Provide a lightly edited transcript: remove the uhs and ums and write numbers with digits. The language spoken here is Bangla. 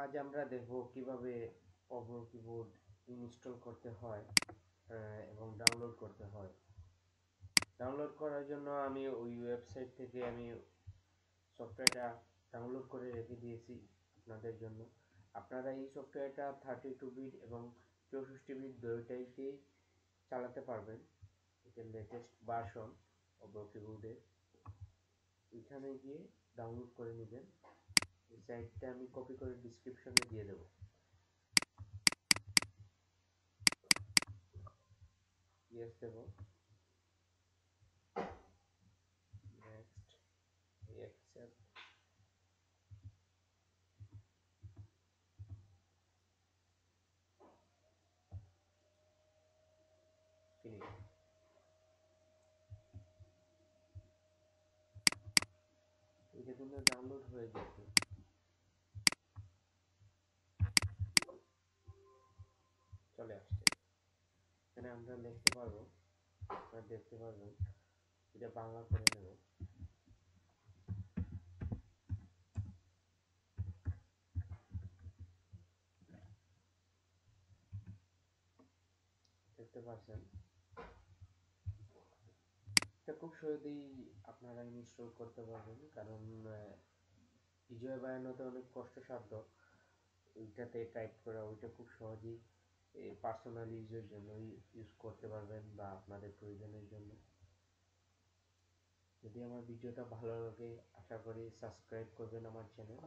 আজ আমরা দেখব কিভাবে ওভো কিবোর্ড ইনস্টল করতে হয় এবং ডাউনলোড করতে হয়। ডাউনলোড করার জন্য আমি ওই ওয়েবসাইট থেকে আমি সফটওয়্যারটা ডাউনলোড করে রেখে দিয়েছি আপনাদের জন্য। আপনারা এই সফটওয়্যারটা 32 বিট এবং 64 বিট দুটোইতেই চালাতে পারবেন। এটা লেটেস্ট ভার্সন ওভো কিবোর্ডের। এখানে গিয়ে ডাউনলোড করে নেবেন। এই সাইটটা আমি কপি করে ডিসক্রিপশনে দিয়ে দেবো। ইয়েস দেবো, নেক্সট, অ্যাকসেপ্ট, ফিনিশ। এটা কিন্তু ডাউনলোড হয়ে গেছে, চলে আসছে। এখানে আমরা লিখতে পারবো, আপনারা দেখতে পারবেন। এটা বাংলা করে নেব। দেখতে পাচ্ছেন, এটা খুব সহজেই আপনারা ইনস্টল করতে পারবেন, কারণ বিজয় বায়ানোতে অনেক কষ্টসাধ্য ওইটাতে টাইপ করা। ওইটা খুব সহজেই পার্সোনাল ইউজের জন্য ইউজ করতে পারবেন বা আপনাদের প্রয়োজনের জন্য। যদি আমার ভিডিওটা ভালো লাগে আশা করি সাবস্ক্রাইব করবেন আমার চ্যানেল।